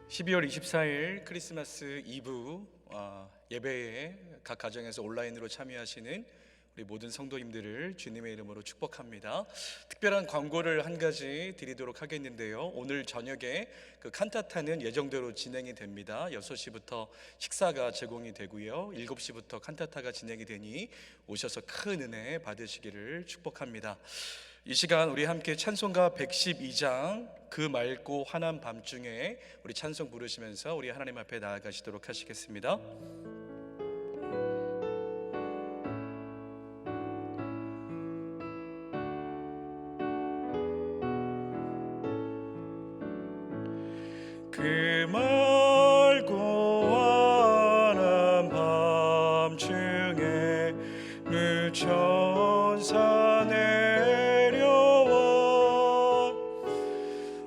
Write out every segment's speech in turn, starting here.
12월 24일 크리스마스 이브 예배에 각 가정에서 온라인으로 참여하시는 우리 모든 성도님들을 주님의 이름으로 축복합니다. 특별한 광고를 한 가지 드리도록 하겠는데요, 오늘 저녁에 그 칸타타는 예정대로 진행이 됩니다. 6시부터 식사가 제공이 되고요, 7시부터 칸타타가 진행이 되니 오셔서 큰 은혜 받으시기를 축복합니다. 이 시간 우리 함께 찬송가 112장 그 맑고 환한 밤중에 우리 찬송 부르시면서 우리 하나님 앞에 나아가시도록 하시겠습니다. 그 맑고 환한 밤중에 무천사 내려와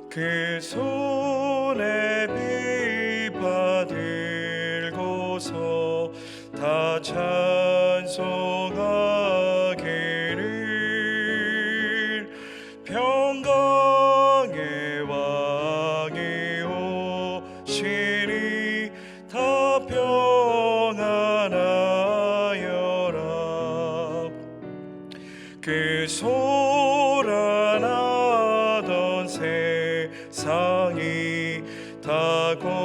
그 손에 비바 들고서 다 찬송하기를 평강의 왕이 오시니 다 평안하여라. 그 소란하던 세상이 다 고요하도다.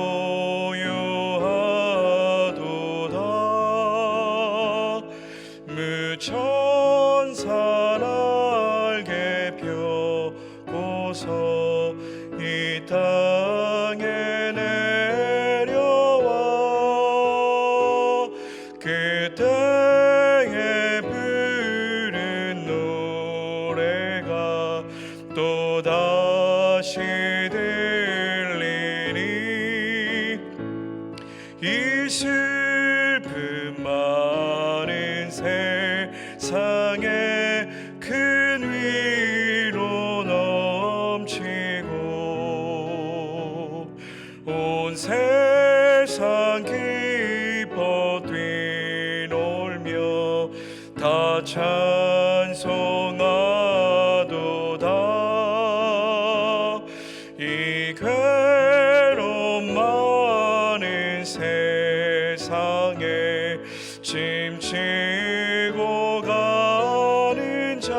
무천사 날개 펴고서 이 땅에 내려와 그때에 부른 노래가 또다시 들리니 이 슬픔 많은 세상에 큰 위로 넘치고 온 세상 기뻐 뛰놀며 다 찬송하도다. 이 괴로움 많은 세상에 짐지고 가는 자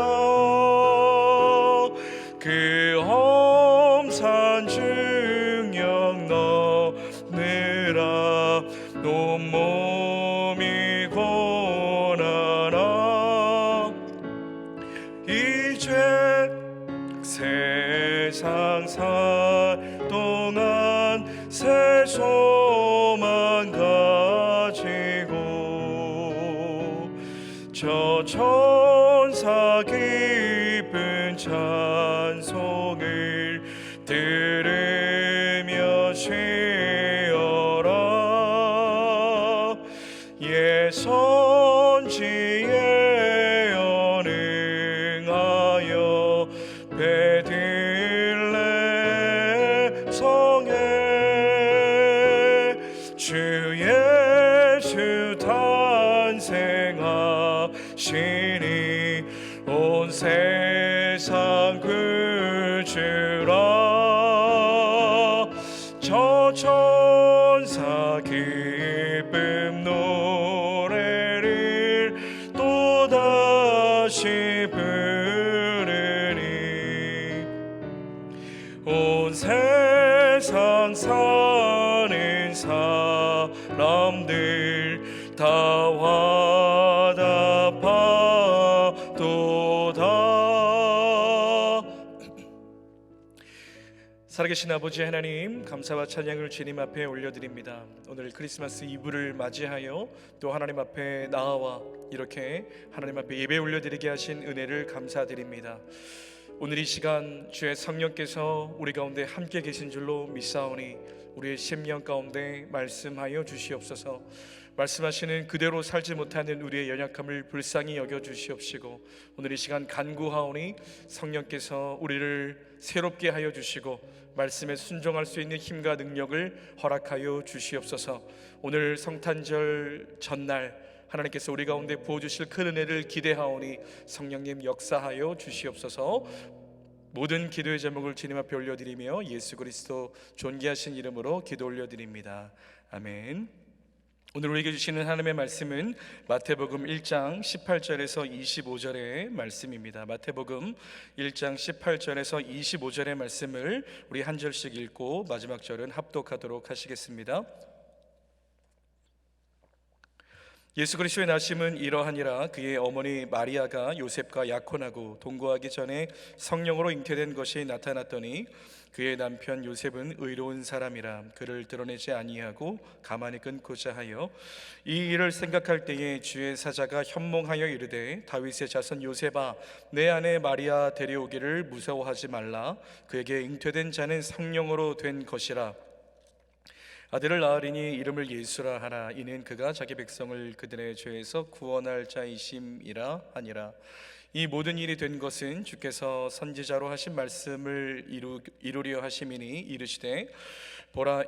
그 험산 중력 넘느라 온몸이 고난하 이제 세상 살 동안 새 소망 가지고 저 천사 기쁜 찬송을 들으며 쉬어라. 예선지에 연응하여 베들레 성에 주 예수 탄생하시니 온 세상 구주라. 저 천사 기쁨 노래를 또다시 부르니 온 세상 사는 사람들 다 화답하도다. 살아계신 아버지 하나님, 감사와 찬양을 주님 앞에 올려드립니다. 오늘 크리스마스 이브를 맞이하여 또 하나님 앞에 나아와 이렇게 하나님 앞에 예배 올려드리게 하신 은혜를 감사드립니다. 오늘 이 시간 주의 성령께서 우리 가운데 함께 계신 줄로 믿사오니 우리의 심령 가운데 말씀하여 주시옵소서. 말씀하시는 그대로 살지 못하는 우리의 연약함을 불쌍히 여겨 주시옵시고 오늘 이 시간 간구하오니 성령께서 우리를 새롭게 하여 주시고 말씀에 순종할 수 있는 힘과 능력을 허락하여 주시옵소서. 오늘 성탄절 전날 하나님께서 우리 가운데 부어주실 큰 은혜를 기대하오니 성령님 역사하여 주시옵소서. 모든 기도의 제목을 주님 앞에 올려드리며 예수 그리스도 존귀하신 이름으로 기도 올려드립니다. 아멘. 오늘 우리에게 주시는 하나님의 말씀은 마태복음 1장 18절에서 25절의 말씀입니다. 마태복음 1장 18절에서 25절의 말씀을 우리 한 절씩 읽고 마지막 절은 합독하도록 하시겠습니다. 예수 그리스도의 나심은 이러하니라. 그의 어머니 마리아가 요셉과 약혼하고 동거하기 전에 성령으로 잉태된 것이 나타났더니 그의 남편 요셉은 의로운 사람이라 그를 드러내지 아니하고 가만히 끊고자 하여 이 일을 생각할 때에 주의 사자가 현몽하여 이르되 다윗의 자손 요셉아 내 아내 마리아 데려오기를 무서워하지 말라. 그에게 잉태된 자는 성령으로 된 것이라. 아들을 낳으리니 이름을 예수라 하라. 이는 그가 자기 백성을 그들의 죄에서 구원할 자이심이라 하니라. 이 모든 일이 된 것은 주께서 선지자로 하신 말씀을 이루려 하심이니 이르시되 보라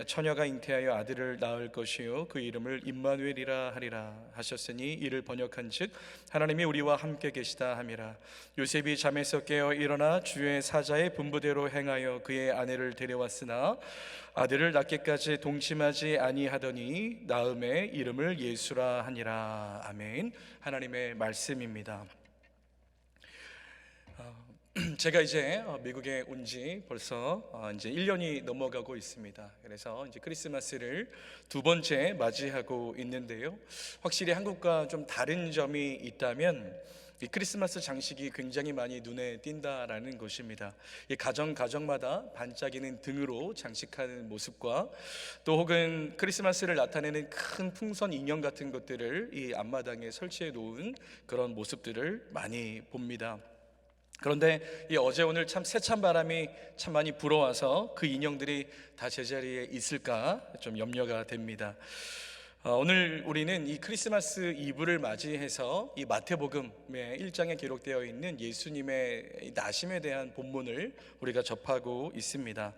처녀가 잉태하여 아들을 낳을 것이요 그 이름을 임마누엘이라 하리라 하셨으니 이를 번역한즉 하나님이 우리와 함께 계시다 함이라. 요셉이 잠에서 깨어 일어나 주의 사자의 분부대로 행하여 그의 아내를 데려왔으나 아들을 낳기까지 동침하지 아니하더니 낳음에 이름을 예수라 하니라. 아멘. 하나님의 말씀입니다. 제가 이제 미국에 온 지 벌써 이제 1년이 넘어가고 있습니다. 그래서 이제 크리스마스를 두 번째 맞이하고 있는데요. 확실히 한국과 좀 다른 점이 있다면 이 크리스마스 장식이 굉장히 많이 눈에 띈다라는 것입니다. 이 가정마다 반짝이는 등으로 장식하는 모습과 또 혹은 크리스마스를 나타내는 큰 풍선 인형 같은 것들을 이 앞마당에 설치해 놓은 그런 모습들을 많이 봅니다. 그런데 이 어제 오늘 참 세찬 바람이 참 많이 불어와서 그 인형들이 다 제자리에 있을까 좀 염려가 됩니다. 오늘 우리는 이 크리스마스 이브를 맞이해서 이 마태복음의 1장에 기록되어 있는 예수님의 나심에 대한 본문을 우리가 접하고 있습니다.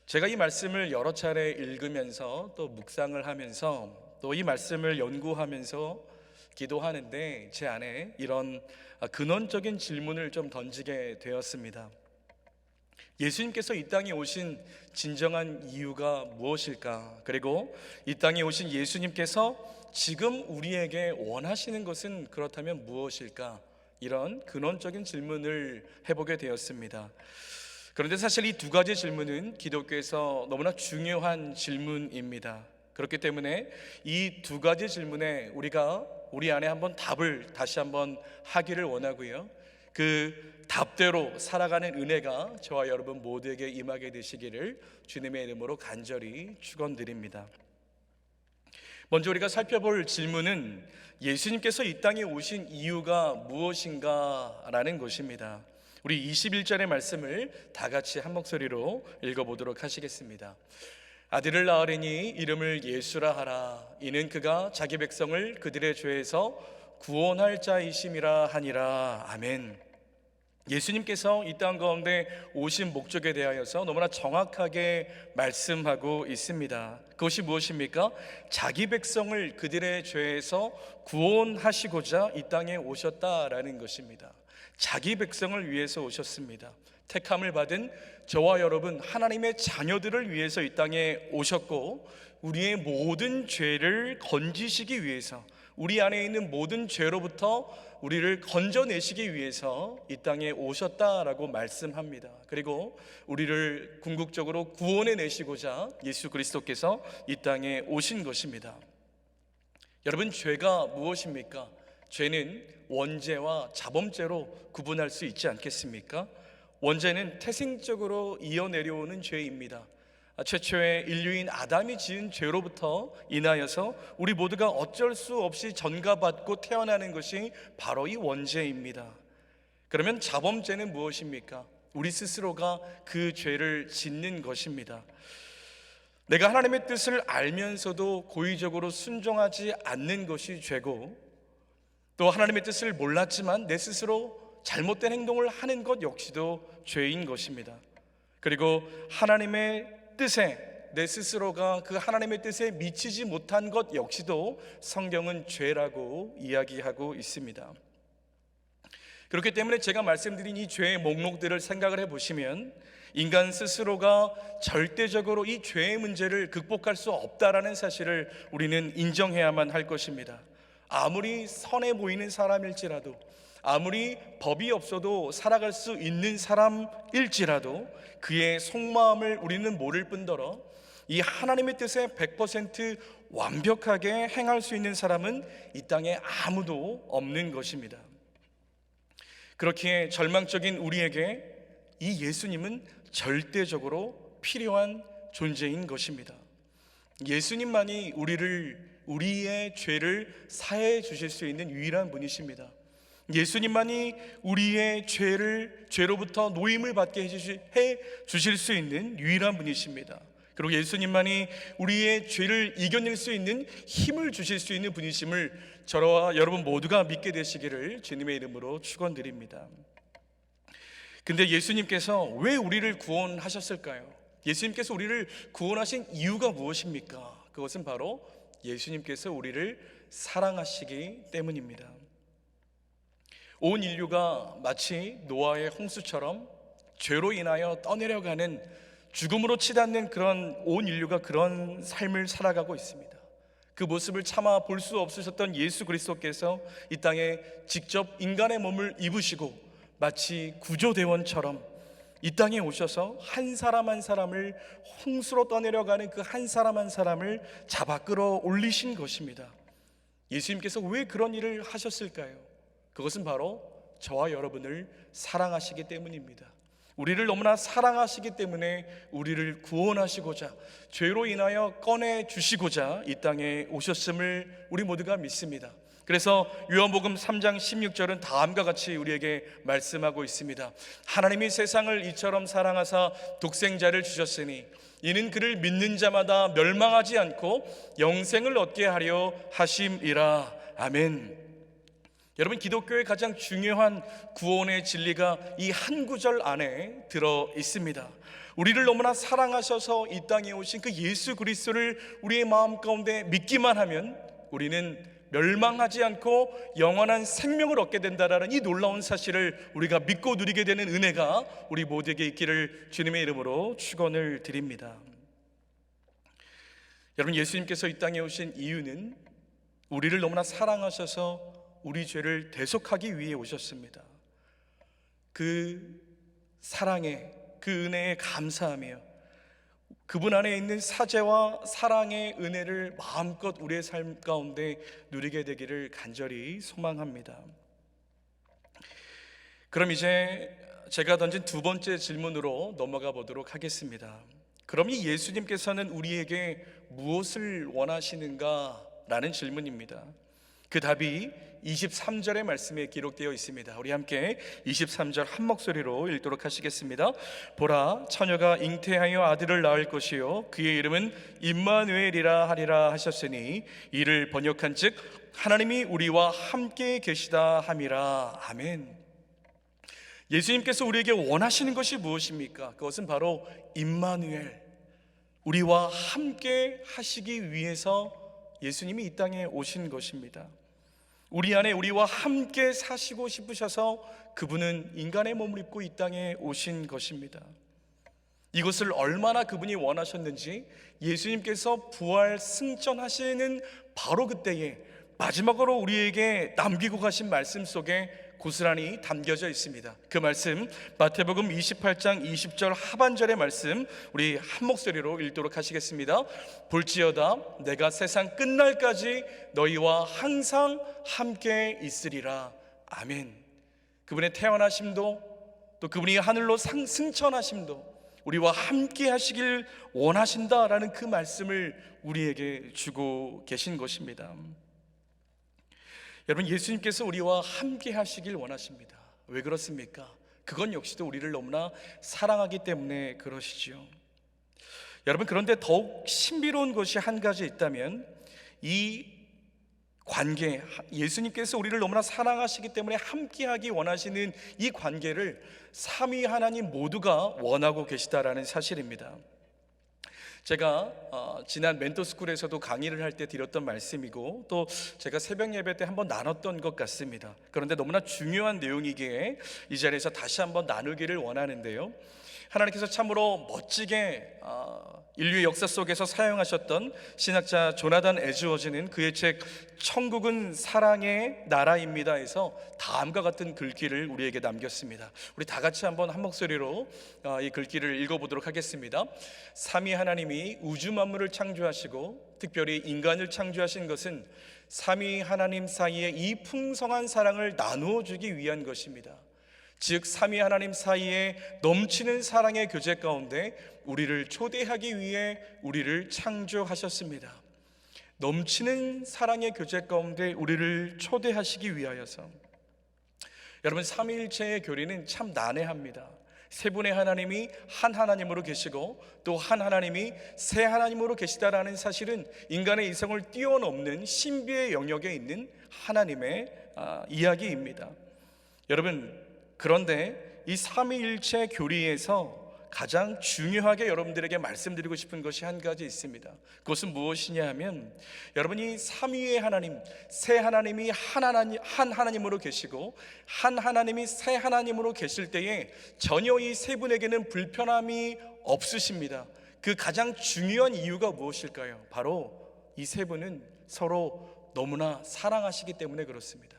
제가 이 말씀을 여러 차례 읽으면서 또 묵상을 하면서 또 이 말씀을 연구하면서 기도하는데 제 안에 이런 근원적인 질문을 좀 던지게 되었습니다. 예수님께서 이 땅에 오신 진정한 이유가 무엇일까? 그리고 이 땅에 오신 예수님께서 지금 우리에게 원하시는 것은 그렇다면 무엇일까? 이런 근원적인 질문을 해보게 되었습니다. 그런데 사실 이 두 가지 질문은 기독교에서 너무나 중요한 질문입니다. 그렇기 때문에 이 두 가지 질문에 우리가 우리 안에 한번 답을 다시 한번 하기를 원하고요. 그 답대로 살아가는 은혜가 저와 여러분 모두에게 임하게 되시기를 주님의 이름으로 간절히 축원드립니다. 먼저 우리가 살펴볼 질문은 예수님께서 이 땅에 오신 이유가 무엇인가 라는 것입니다. 우리 21절의 말씀을 다 같이 한 목소리로 읽어보도록 하시겠습니다. 아들을 낳으리니 이름을 예수라 하라. 이는 그가 자기 백성을 그들의 죄에서 구원할 자이심이라 하니라. 아멘. 예수님께서 이 땅 가운데 오신 목적에 대하여서 너무나 정확하게 말씀하고 있습니다. 그것이 무엇입니까? 자기 백성을 그들의 죄에서 구원하시고자 이 땅에 오셨다라는 것입니다. 자기 백성을 위해서 오셨습니다. 택함을 받은 저와 여러분 하나님의 자녀들을 위해서 이 땅에 오셨고 우리의 모든 죄를 건지시기 위해서 우리 안에 있는 모든 죄로부터 우리를 건져내시기 위해서 이 땅에 오셨다라고 말씀합니다. 그리고 우리를 궁극적으로 구원해 내시고자 예수 그리스도께서 이 땅에 오신 것입니다. 여러분 죄가 무엇입니까? 죄는 원죄와 자범죄로 구분할 수 있지 않겠습니까? 원죄는 태생적으로 이어내려오는 죄입니다. 최초의 인류인 아담이 지은 죄로부터 인하여서 우리 모두가 어쩔 수 없이 전가받고 태어나는 것이 바로 이 원죄입니다. 그러면 자범죄는 무엇입니까? 우리 스스로가 그 죄를 짓는 것입니다. 내가 하나님의 뜻을 알면서도 고의적으로 순종하지 않는 것이 죄고, 또 하나님의 뜻을 몰랐지만 내 스스로 잘못된 행동을 하는 것 역시도 죄인 것입니다. 그리고 하나님의 뜻에 내 스스로가 그 하나님의 뜻에 미치지 못한 것 역시도 성경은 죄라고 이야기하고 있습니다. 그렇기 때문에 제가 말씀드린 이 죄의 목록들을 생각을 해보시면 인간 스스로가 절대적으로 이 죄의 문제를 극복할 수 없다라는 사실을 우리는 인정해야만 할 것입니다. 아무리 선해 보이는 사람일지라도, 아무리 법이 없어도 살아갈 수 있는 사람일지라도 그의 속마음을 우리는 모를 뿐더러 이 하나님의 뜻에 100% 완벽하게 행할 수 있는 사람은 이 땅에 아무도 없는 것입니다. 그렇기에 절망적인 우리에게 이 예수님은 절대적으로 필요한 존재인 것입니다. 예수님만이 우리의 죄를 사해 주실 수 있는 유일한 분이십니다. 예수님만이 우리의 죄로부터 노임을 받게 해 주실 수 있는 유일한 분이십니다. 그리고 예수님만이 우리의 죄를 이겨낼 수 있는 힘을 주실 수 있는 분이심을 저와 여러분 모두가 믿게 되시기를 주님의 이름으로 축원드립니다. 근데 예수님께서 왜 우리를 구원하셨을까요? 예수님께서 우리를 구원하신 이유가 무엇입니까? 그것은 바로 예수님께서 우리를 사랑하시기 때문입니다. 온 인류가 마치 노아의 홍수처럼 죄로 인하여 떠내려가는, 죽음으로 치닫는 그런 온 인류가 그런 삶을 살아가고 있습니다. 그 모습을 차마 볼 수 없으셨던 예수 그리스도께서 이 땅에 직접 인간의 몸을 입으시고 마치 구조대원처럼 이 땅에 오셔서 한 사람 한 사람을, 홍수로 떠내려가는 그 한 사람 한 사람을 잡아 끌어올리신 것입니다. 예수님께서 왜 그런 일을 하셨을까요? 그것은 바로 저와 여러분을 사랑하시기 때문입니다. 우리를 너무나 사랑하시기 때문에 우리를 구원하시고자, 죄로 인하여 꺼내 주시고자 이 땅에 오셨음을 우리 모두가 믿습니다. 그래서 요한복음 3장 16절은 다음과 같이 우리에게 말씀하고 있습니다. 하나님이 세상을 이처럼 사랑하사 독생자를 주셨으니 이는 그를 믿는 자마다 멸망하지 않고 영생을 얻게 하려 하심이라. 아멘. 여러분, 기독교의 가장 중요한 구원의 진리가 이 한 구절 안에 들어 있습니다. 우리를 너무나 사랑하셔서 이 땅에 오신 그 예수 그리스도를 우리의 마음 가운데 믿기만 하면 우리는 멸망하지 않고 영원한 생명을 얻게 된다라는 이 놀라운 사실을 우리가 믿고 누리게 되는 은혜가 우리 모두에게 있기를 주님의 이름으로 축원을 드립니다. 여러분, 예수님께서 이 땅에 오신 이유는 우리를 너무나 사랑하셔서 우리 죄를 대속하기 위해 오셨습니다. 그 사랑에, 그 은혜에 감사하며 그분 안에 있는 사죄와 사랑의 은혜를 마음껏 우리의 삶 가운데 누리게 되기를 간절히 소망합니다. 그럼 이제 제가 던진 두 번째 질문으로 넘어가 보도록 하겠습니다. 그럼 이 예수님께서는 우리에게 무엇을 원하시는가? 라는 질문입니다. 그 답이 23절의 말씀에 기록되어 있습니다. 우리 함께 23절 한 목소리로 읽도록 하시겠습니다. 보라, 처녀가 잉태하여 아들을 낳을 것이요 그의 이름은 임마누엘이라 하리라 하셨으니 이를 번역한즉 하나님이 우리와 함께 계시다 함이라. 아멘. 예수님께서 우리에게 원하시는 것이 무엇입니까? 그것은 바로 임마누엘, 우리와 함께 하시기 위해서 예수님이 이 땅에 오신 것입니다. 우리 안에 우리와 함께 사시고 싶으셔서 그분은 인간의 몸을 입고 이 땅에 오신 것입니다. 이것을 얼마나 그분이 원하셨는지 예수님께서 부활 승천하시는 바로 그때에 마지막으로 우리에게 남기고 가신 말씀 속에 고스란히 담겨져 있습니다. 그 말씀 마태복음 28장 20절 하반절의 말씀 우리 한 목소리로 읽도록 하시겠습니다. 볼지어다 내가 세상 끝날까지 너희와 항상 함께 있으리라. 아멘. 그분의 태어나심도 또 그분이 하늘로 승천하심도 우리와 함께 하시길 원하신다라는 그 말씀을 우리에게 주고 계신 것입니다. 여러분, 예수님께서 우리와 함께 하시길 원하십니다. 왜 그렇습니까? 그건 역시도 우리를 너무나 사랑하기 때문에 그러시죠. 여러분, 그런데 더욱 신비로운 것이 한 가지 있다면 이 관계, 예수님께서 우리를 너무나 사랑하시기 때문에 함께하기 원하시는 이 관계를 삼위 하나님 모두가 원하고 계시다라는 사실입니다. 제가 지난 멘토스쿨에서도 강의를 할 때 드렸던 말씀이고, 또 제가 새벽 예배 때 한번 나눴던 것 같습니다. 그런데 너무나 중요한 내용이기에 이 자리에서 다시 한번 나누기를 원하는데요, 하나님께서 참으로 멋지게 인류의 역사 속에서 사용하셨던 신학자 조나단 에즈워즈는 그의 책 천국은 사랑의 나라입니다에서 다음과 같은 글귀를 우리에게 남겼습니다. 우리 다 같이 한번 한 목소리로 이 글귀를 읽어보도록 하겠습니다. 삼위 하나님이 우주 만물을 창조하시고 특별히 인간을 창조하신 것은 삼위 하나님 사이에 이 풍성한 사랑을 나누어 주기 위한 것입니다. 즉 삼위 하나님 사이에 넘치는 사랑의 교제 가운데 우리를 초대하기 위해 우리를 창조하셨습니다. 넘치는 사랑의 교제 가운데 우리를 초대하시기 위하여서. 여러분, 삼위일체의 교리는 참 난해합니다. 세 분의 하나님이 한 하나님으로 계시고 또 한 하나님이 세 하나님으로 계시다라는 사실은 인간의 이성을 뛰어넘는 신비의 영역에 있는 하나님의 이야기입니다. 여러분, 그런데 이 삼위일체 교리에서 가장 중요하게 여러분들에게 말씀드리고 싶은 것이 한 가지 있습니다. 그것은 무엇이냐 하면, 여러분이 삼위의 하나님, 세 하나님이 한 하나님으로 계시고 한 하나님이 세 하나님으로 계실 때에 전혀 이 세 분에게는 불편함이 없으십니다. 그 가장 중요한 이유가 무엇일까요? 바로 이 세 분은 서로 너무나 사랑하시기 때문에 그렇습니다.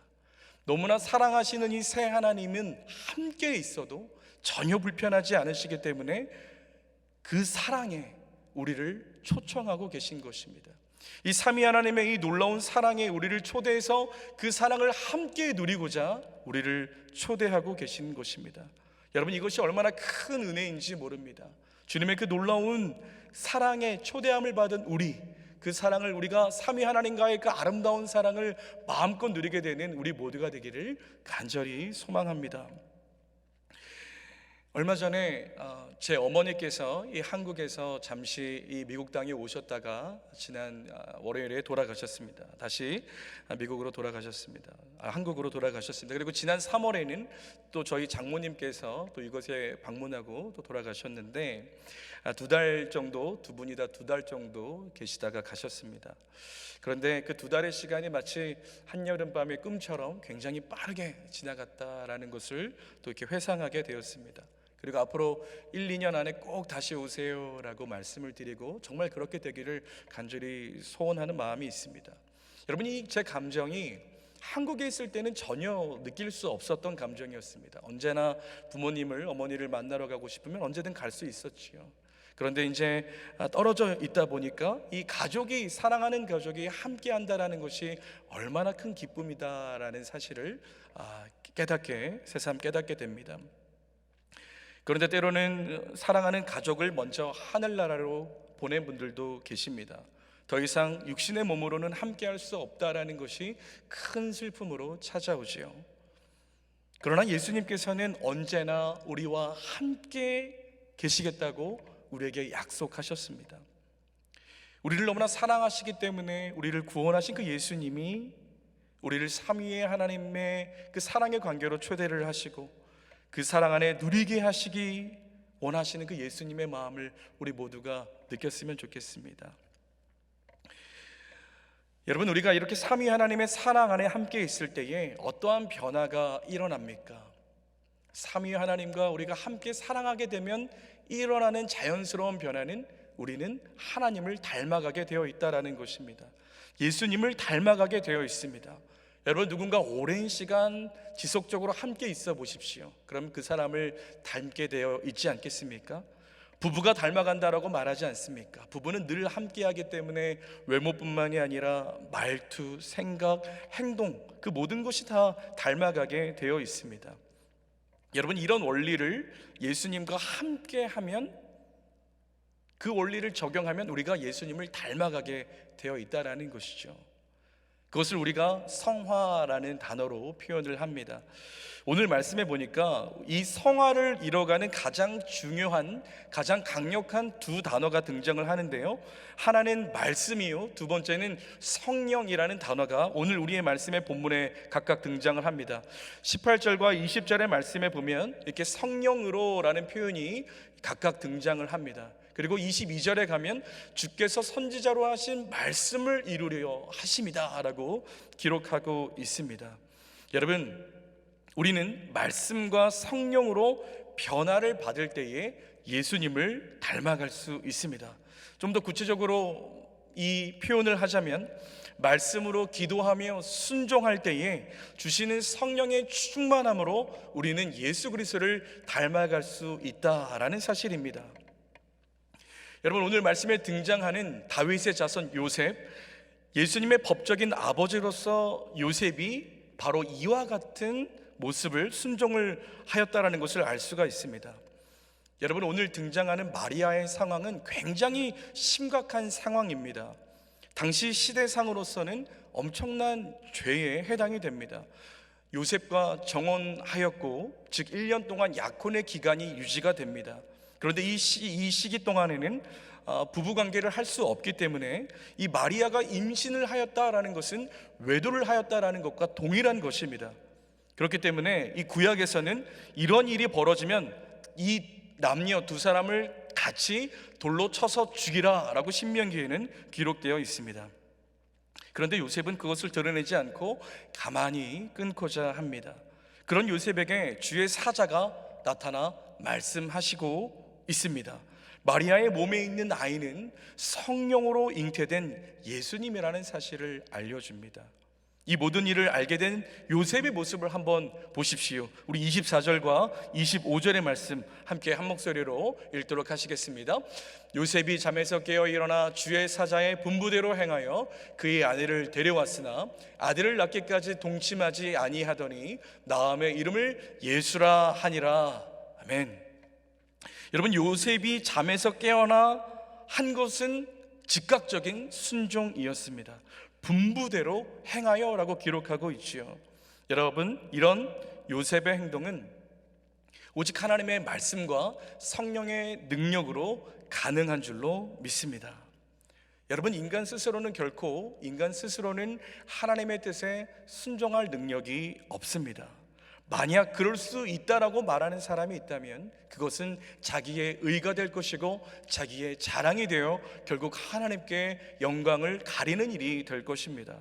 너무나 사랑하시는 이 세 하나님은 함께 있어도 전혀 불편하지 않으시기 때문에 그 사랑에 우리를 초청하고 계신 것입니다. 이 삼위 하나님의 이 놀라운 사랑에 우리를 초대해서 그 사랑을 함께 누리고자 우리를 초대하고 계신 것입니다. 여러분, 이것이 얼마나 큰 은혜인지 모릅니다. 주님의 그 놀라운 사랑에 초대함을 받은 우리, 그 사랑을 우리가 삼위 하나님과의 그 아름다운 사랑을 마음껏 누리게 되는 우리 모두가 되기를 간절히 소망합니다. 얼마 전에 제 어머니께서 이 한국에서 잠시 이 미국 땅에 오셨다가 지난 월요일에 돌아가셨습니다. 다시 미국으로 돌아가셨습니다. 한국으로 돌아가셨습니다. 그리고 지난 3월에는 또 저희 장모님께서 또 이곳에 방문하고 또 돌아가셨는데, 두 달 정도, 두 분이 다 2달 정도 계시다가 가셨습니다. 그런데 그 2달의 시간이 마치 한여름밤의 꿈처럼 굉장히 빠르게 지나갔다라는 것을 또 이렇게 회상하게 되었습니다. 그리고 앞으로 1, 2년 안에 꼭 다시 오세요라고 말씀을 드리고 정말 그렇게 되기를 간절히 소원하는 마음이 있습니다. 여러분이 제 감정이 한국에 있을 때는 전혀 느낄 수 없었던 감정이었습니다. 언제나 부모님을, 어머니를 만나러 가고 싶으면 언제든 갈 수 있었지요. 그런데 이제 떨어져 있다 보니까 이 가족이, 사랑하는 가족이 함께 한다라는 것이 얼마나 큰 기쁨이다라는 사실을 새삼 깨닫게 됩니다. 그런데 때로는 사랑하는 가족을 먼저 하늘나라로 보낸 분들도 계십니다. 더 이상 육신의 몸으로는 함께할 수 없다라는 것이 큰 슬픔으로 찾아오지요. 그러나 예수님께서는 언제나 우리와 함께 계시겠다고 우리에게 약속하셨습니다. 우리를 너무나 사랑하시기 때문에 우리를 구원하신 그 예수님이 우리를 삼위의 하나님의 그 사랑의 관계로 초대를 하시고 그 사랑 안에 누리게 하시기 원하시는 그 예수님의 마음을 우리 모두가 느꼈으면 좋겠습니다. 여러분, 우리가 이렇게 삼위 하나님의 사랑 안에 함께 있을 때에 어떠한 변화가 일어납니까? 삼위 하나님과 우리가 함께 사랑하게 되면 일어나는 자연스러운 변화는 우리는 하나님을 닮아가게 되어 있다라는 것입니다. 예수님을 닮아가게 되어 있습니다. 여러분, 누군가 오랜 시간 지속적으로 함께 있어 보십시오. 그럼 그 사람을 닮게 되어 있지 않겠습니까? 부부가 닮아간다라고 말하지 않습니까? 부부는 늘 함께하기 때문에 외모뿐만이 아니라 말투, 생각, 행동, 그 모든 것이 다 닮아가게 되어 있습니다. 여러분, 이런 원리를 예수님과 함께하면, 그 원리를 적용하면 우리가 예수님을 닮아가게 되어 있다라는 것이죠. 그것을 우리가 성화라는 단어로 표현을 합니다. 오늘 말씀해 보니까 이 성화를 이뤄가는 가장 중요한, 가장 강력한 두 단어가 등장을 하는데요, 하나는 말씀이요, 두 번째는 성령이라는 단어가 오늘 우리의 말씀의 본문에 각각 등장을 합니다. 18절과 20절의 말씀에 보면 이렇게 성령으로라는 표현이 각각 등장을 합니다. 그리고 22절에 가면 주께서 선지자로 하신 말씀을 이루려 하심이다 라고 기록하고 있습니다. 여러분, 우리는 말씀과 성령으로 변화를 받을 때에 예수님을 닮아갈 수 있습니다. 좀 더 구체적으로 이 표현을 하자면, 말씀으로 기도하며 순종할 때에 주시는 성령의 충만함으로 우리는 예수 그리스도를 닮아갈 수 있다라는 사실입니다. 여러분, 오늘 말씀에 등장하는 다윗의 자손 요셉, 예수님의 법적인 아버지로서 요셉이 바로 이와 같은 모습을 순종을 하였다라는 것을 알 수가 있습니다. 여러분, 오늘 등장하는 마리아의 상황은 굉장히 심각한 상황입니다. 당시 시대상으로서는 엄청난 죄에 해당이 됩니다. 요셉과 정혼하였고, 즉 1년 동안 약혼의 기간이 유지가 됩니다. 그런데 이 시기 동안에는 부부관계를 할 수 없기 때문에 이 마리아가 임신을 하였다라는 것은 외도를 하였다라는 것과 동일한 것입니다. 그렇기 때문에 이 구약에서는 이런 일이 벌어지면 이 남녀 두 사람을 같이 돌로 쳐서 죽이라 라고 신명기에는 기록되어 있습니다. 그런데 요셉은 그것을 드러내지 않고 가만히 끊고자 합니다. 그런 요셉에게 주의 사자가 나타나 말씀하시고 있습니다. 마리아의 몸에 있는 아이는 성령으로 잉태된 예수님이라는 사실을 알려줍니다. 이 모든 일을 알게 된 요셉의 모습을 한번 보십시오. 우리 24절과 25절의 말씀 함께 한 목소리로 읽도록 하시겠습니다. 요셉이 잠에서 깨어 일어나 주의 사자의 분부대로 행하여 그의 아내를 데려왔으나 아들을 낳기까지 동침하지 아니하더니 나음의 이름을 예수라 하니라. 아멘. 여러분, 요셉이 잠에서 깨어나 한 것은 즉각적인 순종이었습니다. 분부대로 행하여 라고 기록하고 있지요. 여러분, 이런 요셉의 행동은 오직 하나님의 말씀과 성령의 능력으로 가능한 줄로 믿습니다. 여러분, 인간 스스로는 하나님의 뜻에 순종할 능력이 없습니다. 만약 그럴 수 있다라고 말하는 사람이 있다면 그것은 자기의 의가 될 것이고 자기의 자랑이 되어 결국 하나님께 영광을 가리는 일이 될 것입니다.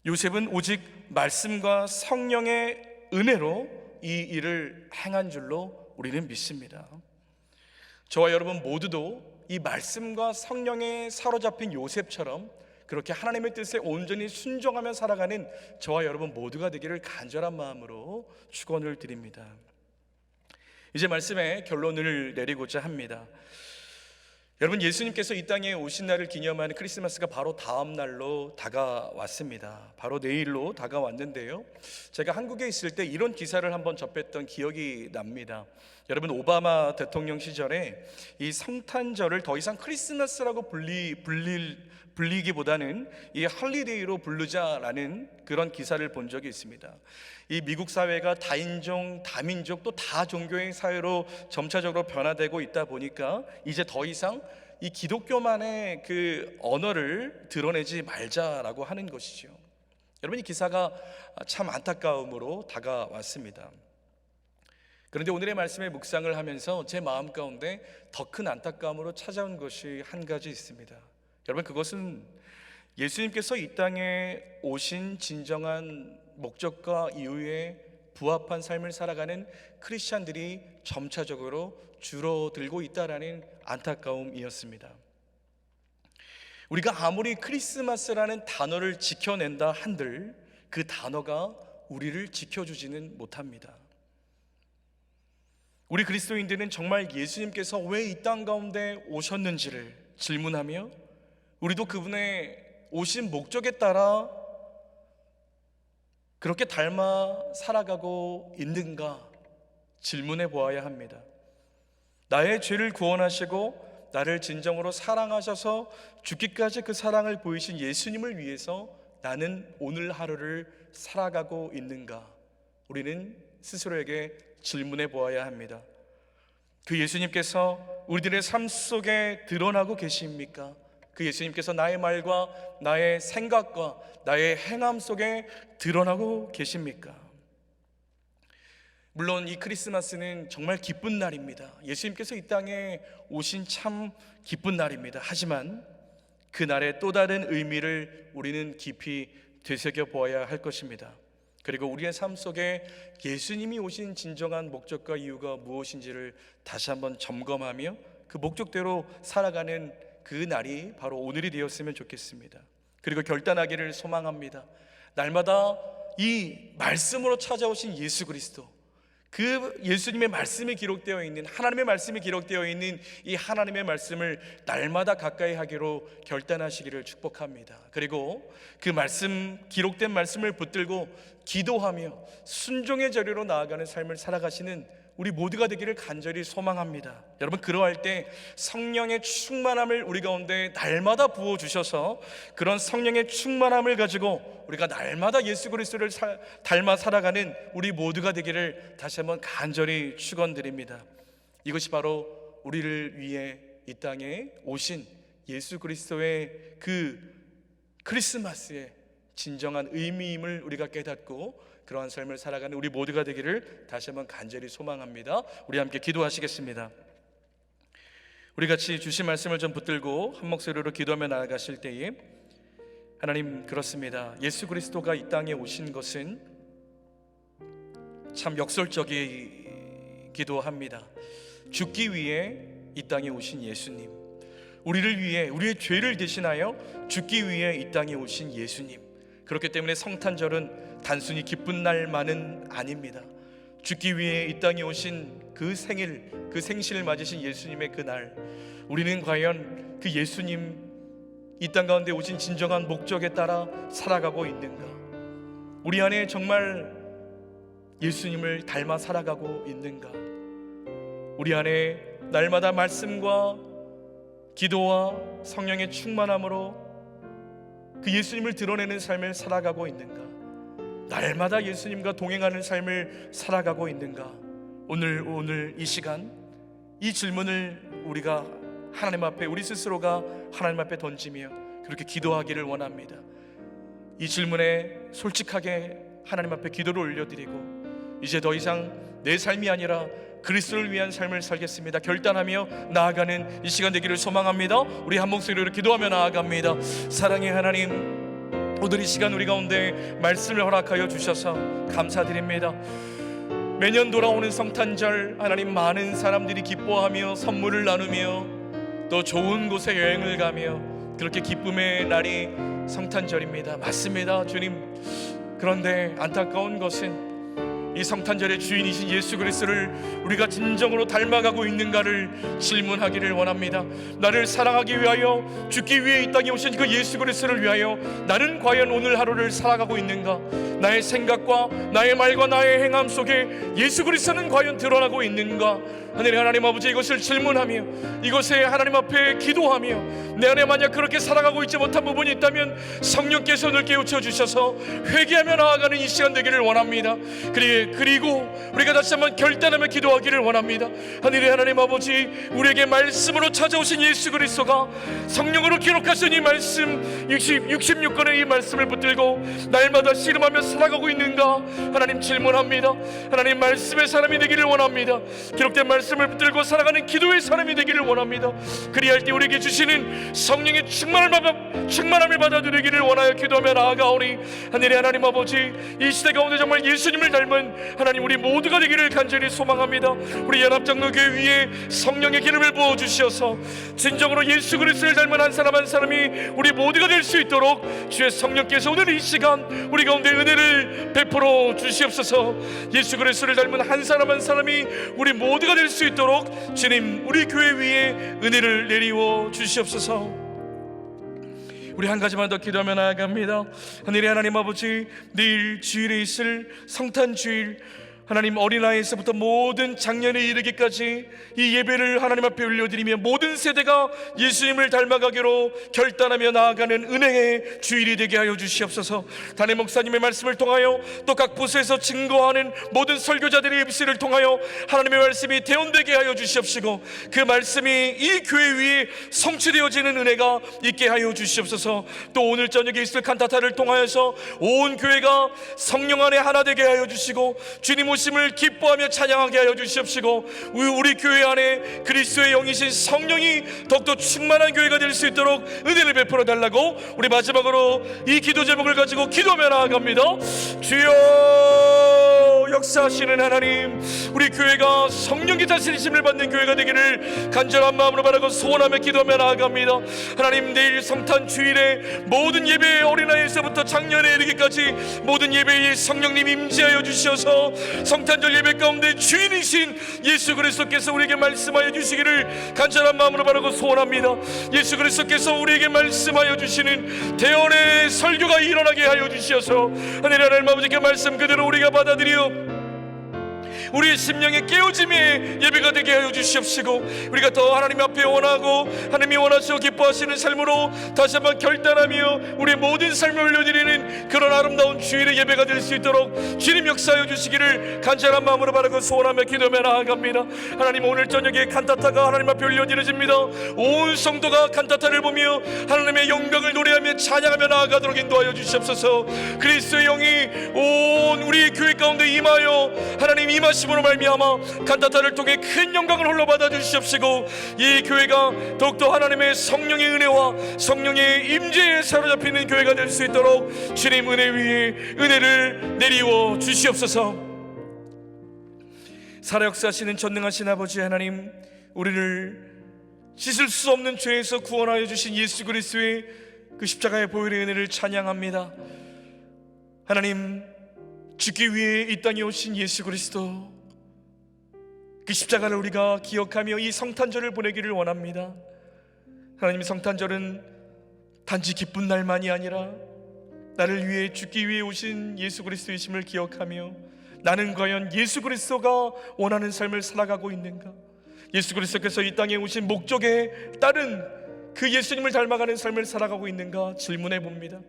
요셉은 오직 말씀과 성령의 은혜로 이 일을 행한 줄로 우리는 믿습니다. 저와 여러분 모두도 이 말씀과 성령에 사로잡힌 요셉처럼 그렇게 하나님의 뜻에 온전히 순종하며 살아가는 저와 여러분 모두가 되기를 간절한 마음으로 축원을 드립니다. 이제 말씀의 결론을 내리고자 합니다. 여러분, 예수님께서 이 땅에 오신 날을 기념하는 크리스마스가 바로 다음 날로 다가왔습니다. 바로 내일로 다가왔는데요, 제가 한국에 있을 때 이런 기사를 한번 접했던 기억이 납니다. 여러분, 오바마 대통령 시절에 이 성탄절을 더 이상 크리스마스라고 불리기보다는 이 헐리데이로 부르자라는 그런 기사를 본 적이 있습니다. 이 미국 사회가 다인종, 다민족 또 다종교의 사회로 점차적으로 변화되고 있다 보니까 이제 더 이상 이 기독교만의 그 언어를 드러내지 말자라고 하는 것이죠. 여러분, 이 기사가 참 안타까움으로 다가왔습니다. 그런데 오늘의 말씀에 묵상을 하면서 제 마음 가운데 더 큰 안타까움으로 찾아온 것이 한 가지 있습니다. 여러분, 그것은 예수님께서 이 땅에 오신 진정한 목적과 이유에 부합한 삶을 살아가는 크리스찬들이 점차적으로 줄어들고 있다라는 안타까움이었습니다. 우리가 아무리 크리스마스라는 단어를 지켜낸다 한들 그 단어가 우리를 지켜주지는 못합니다. 우리 그리스도인들은 정말 예수님께서 왜 이 땅 가운데 오셨는지를 질문하며 우리도 그분의 오신 목적에 따라 그렇게 닮아 살아가고 있는가 질문해 보아야 합니다. 나의 죄를 구원하시고 나를 진정으로 사랑하셔서 죽기까지 그 사랑을 보이신 예수님을 위해서 나는 오늘 하루를 살아가고 있는가? 우리는 스스로에게 질문해 보아야 합니다. 그 예수님께서 우리들의 삶 속에 드러나고 계십니까? 그 예수님께서 나의 말과 나의 생각과 나의 행함 속에 드러나고 계십니까? 물론 이 크리스마스는 정말 기쁜 날입니다. 예수님께서 이 땅에 오신 참 기쁜 날입니다. 하지만 그 날의 또 다른 의미를 우리는 깊이 되새겨 보아야 할 것입니다. 그리고 우리의 삶 속에 예수님이 오신 진정한 목적과 이유가 무엇인지를 다시 한번 점검하며 그 목적대로 살아가는 그 날이 바로 오늘이 되었으면 좋겠습니다. 그리고 결단하기를 소망합니다. 날마다 이 말씀으로 찾아오신 예수 그리스도, 그 예수님의 말씀이 기록되어 있는, 하나님의 말씀이 기록되어 있는 이 하나님의 말씀을 날마다 가까이 하기로 결단하시기를 축복합니다. 그리고 그 말씀, 기록된 말씀을 붙들고 기도하며 순종의 자리로 나아가는 삶을 살아가시는 우리 모두가 되기를 간절히 소망합니다. 여러분, 그러할 때 성령의 충만함을 우리 가운데 날마다 부어주셔서 그런 성령의 충만함을 가지고 우리가 날마다 예수 그리스도를 닮아 살아가는 우리 모두가 되기를 다시 한번 간절히 축원드립니다. 이것이 바로 우리를 위해 이 땅에 오신 예수 그리스도의 그 크리스마스의 진정한 의미임을 우리가 깨닫고 그러한 삶을 살아가는 우리 모두가 되기를 다시 한번 간절히 소망합니다. 우리 함께 기도하시겠습니다. 우리 같이 주신 말씀을 좀 붙들고 한 목소리로 기도하며 나아가실 때에, 하나님, 그렇습니다. 예수 그리스도가 이 땅에 오신 것은 참 역설적이기도 합니다. 죽기 위해 이 땅에 오신 예수님, 우리를 위해, 우리의 죄를 대신하여 죽기 위해 이 땅에 오신 예수님, 그렇기 때문에 성탄절은 단순히 기쁜 날만은 아닙니다. 죽기 위해 이 땅에 오신 그 생일, 그 생신을 맞으신 예수님의 그날, 우리는 과연 그 예수님 이 땅 가운데 오신 진정한 목적에 따라 살아가고 있는가? 우리 안에 정말 예수님을 닮아 살아가고 있는가? 우리 안에 날마다 말씀과 기도와 성령의 충만함으로 그 예수님을 드러내는 삶을 살아가고 있는가? 날마다 예수님과 동행하는 삶을 살아가고 있는가? 오늘 이 시간 이 질문을 우리가 하나님 앞에, 우리 스스로가 하나님 앞에 던지며 그렇게 기도하기를 원합니다. 이 질문에 솔직하게 하나님 앞에 기도를 올려드리고, 이제 더 이상 내 삶이 아니라 그리스도를 위한 삶을 살겠습니다 결단하며 나아가는 이 시간 되기를 소망합니다. 우리 한 목소리로 기도하며 나아갑니다. 사랑의 하나님, 오늘 이 시간 우리 가운데 말씀을 허락하여 주셔서 감사드립니다. 매년 돌아오는 성탄절, 하나님, 많은 사람들이 기뻐하며 선물을 나누며 또 좋은 곳에 여행을 가며 그렇게 기쁨의 날이 성탄절입니다. 맞습니다, 주님. 그런데 안타까운 것은 이 성탄절의 주인이신 예수 그리스도를 우리가 진정으로 닮아가고 있는가를 질문하기를 원합니다. 나를 사랑하기 위하여 죽기 위해 이 땅에 오신 그 예수 그리스도를 위하여 나는 과연 오늘 하루를 살아가고 있는가? 나의 생각과 나의 말과 나의 행함 속에 예수 그리스도는 과연 드러나고 있는가? 하늘의 하나님 아버지, 이것을 질문하며 이것에 하나님 앞에 기도하며 내 안에 만약 그렇게 살아가고 있지 못한 부분이 있다면 성령께서 오늘 깨우쳐 주셔서 회개하며 나아가는 이 시간 되기를 원합니다. 그리고 우리가 다시 한번 결단하며 기도하기를 원합니다. 하늘의 하나님 아버지, 우리에게 말씀으로 찾아오신 예수 그리스도가 성령으로 기록하신 이 말씀 66권의 이 말씀을 붙들고 날마다 씨름하며 살아가고 있는가? 하나님, 질문합니다. 하나님, 말씀의 사람이 되기를 원합니다. 기록된 말씀을 붙들고 살아가는 기도의 사람이 되기를 원합니다. 그리할 때 우리에게 주시는 성령의 충만함을 받아들이기를 원하여 기도하며 나아가오니, 하늘의 하나님 아버지, 이 시대 가운데 정말 예수님을 닮은 하나님 우리 모두가 되기를 간절히 소망합니다. 우리 연합장로교회 위에 성령의 기름을 부어주셔서 진정으로 예수 그리스도를 닮은 한 사람 한 사람이 우리 모두가 될 수 있도록 주의 성령께서 오늘 이 시간 우리 가운데 은혜를 베풀어 주시옵소서. 예수 그리스도를 닮은 한 사람 한 사람이 우리 모두가 될 수 있도록 주님, 우리 교회 위에 은혜를 내리워 주시옵소서. 우리 한 가지만 더 기도하며 나아갑니다. 하늘의 하나님 아버지, 내일 주일에 있을 성탄 주일, 하나님, 어린아이에서부터 모든 장년에 이르기까지 이 예배를 하나님 앞에 올려드리며 모든 세대가 예수님을 닮아가기로 결단하며 나아가는 은혜의 주일이 되게 하여 주시옵소서. 담임 목사님의 말씀을 통하여 또 각 부서에서 증거하는 모든 설교자들의 입술을 통하여 하나님의 말씀이 대언되게 하여 주시옵시고 그 말씀이 이 교회 위에 성취되어지는 은혜가 있게 하여 주시옵소서. 또 오늘 저녁에 있을 칸타타를 통하여서 온 교회가 성령 안에 하나 되게 하여 주시고 주님 오심을 기뻐하며 찬양하게 하여 주시옵시고, 우리 교회 안에 그리스도의 영이신 성령이 더욱더 충만한 교회가 될 수 있도록 은혜를 베풀어 달라고 우리 마지막으로 이 기도 제목을 가지고 기도하며 나아갑니다. 주여, 역사하시는 하나님, 우리 교회가 성령의 다스리심을 받는 교회가 되기를 간절한 마음으로 바라고 소원하며 기도하며 나아갑니다. 하나님, 내일 성탄 주일에 모든 예배, 어린아이에서부터 작년에 이르기까지 모든 예배에 성령님 임재하여 주셔서 성탄절 예배 가운데 주인이신 예수 그리스도께서 우리에게 말씀하여 주시기를 간절한 마음으로 바라고 소원합니다. 예수 그리스도께서 우리에게 말씀하여 주시는 대언의 설교가 일어나게 하여 주셔서 하늘의 하나님 아버지께 말씀 그대로 우리가 받아들여 우리의 심령의 깨어짐의 예배가 되게 하여 주시옵시고, 우리가 더 하나님 앞에 원하고 하나님이 원하시고 기뻐하시는 삶으로 다시 한번 결단하며 우리의 모든 삶을 올려드리는 그런 아름다운 주일의 예배가 될 수 있도록 주님 역사하여 주시기를 간절한 마음으로 바라고 소원하며 기도하며 나아갑니다. 하나님, 오늘 저녁에 칸타타가 하나님 앞에 올려드려집니다. 온 성도가 칸타타를 보며 하나님의 영광을 노래하며 찬양하며 나아가도록 인도하여 주시옵소서. 그리스도의 영이 온 우리 교회 가운데 임하여 하나님 임하심으로 말미암아 칸타타를 통해 큰 영광을 홀로 받아 주시옵시고, 이 교회가 더욱더 하나님의 성령의 은혜와 성령의 임재에 사로잡히는 교회가 될 수 있도록 주님 은혜 위에 은혜를 내리워 주시옵소서. 살아 역사하시는 전능하신 아버지 하나님, 우리를 씻을 수 없는 죄에서 구원하여 주신 예수 그리스도의 그 십자가의 보혈의 은혜를 찬양합니다. 하나님, 죽기 위해 이 땅에 오신 예수 그리스도, 그 십자가를 우리가 기억하며 이 성탄절을 보내기를 원합니다. 하나님, 성탄절은 단지 기쁜 날만이 아니라 나를 위해 죽기 위해 오신 예수 그리스도이심을 기억하며 나는 과연 예수 그리스도가 원하는 삶을 살아가고 있는가, 예수 그리스도께서 이 땅에 오신 목적에 따른 그 예수님을 닮아가는 삶을 살아가고 있는가 질문해 봅니다.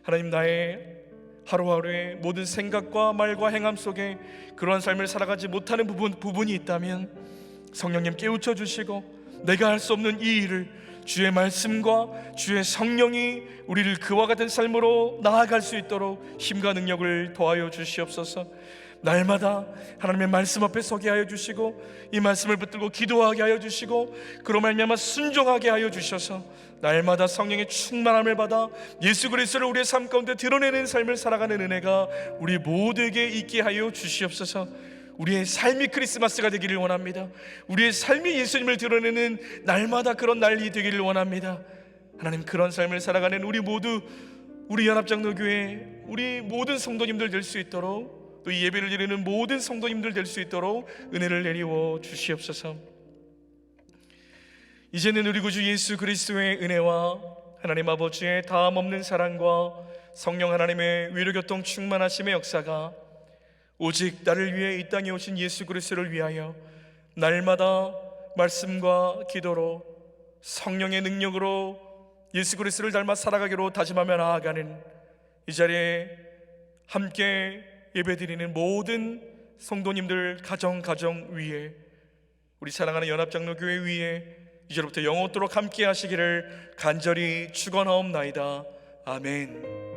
하나님, 나의 하루하루의 모든 생각과 말과 행함 속에 그러한 삶을 살아가지 못하는 부분이 있다면 성령님 깨우쳐 주시고, 내가 할 수 없는 이 일을 주의 말씀과 주의 성령이 우리를 그와 같은 삶으로 나아갈 수 있도록 힘과 능력을 더하여 주시옵소서. 날마다 하나님의 말씀 앞에 서게 하여 주시고, 이 말씀을 붙들고 기도하게 하여 주시고, 그로 말미암아 순종하게 하여 주셔서 날마다 성령의 충만함을 받아 예수 그리스도를 우리의 삶 가운데 드러내는 삶을 살아가는 은혜가 우리 모두에게 있게 하여 주시옵소서. 우리의 삶이 크리스마스가 되기를 원합니다. 우리의 삶이 예수님을 드러내는 날마다 그런 날이 되기를 원합니다. 하나님, 그런 삶을 살아가는 우리 모두, 우리 연합장로교회 우리 모든 성도님들 될 수 있도록, 또 이 예배를 드리는 모든 성도님들 될 수 있도록 은혜를 내리워 주시옵소서. 이제는 우리 구주 예수 그리스도의 은혜와 하나님 아버지의 다함 없는 사랑과 성령 하나님의 위로교통 충만하심의 역사가 오직 나를 위해 이 땅에 오신 예수 그리스도를 위하여 날마다 말씀과 기도로 성령의 능력으로 예수 그리스도를 닮아 살아가기로 다짐하며 나아가는 이 자리에 함께 예배드리는 모든 성도님들 가정 위에, 우리 사랑하는 연합장로교회 위에 이제로부터 영원토록 함께 하시기를 간절히 축원하옵나이다. 아멘.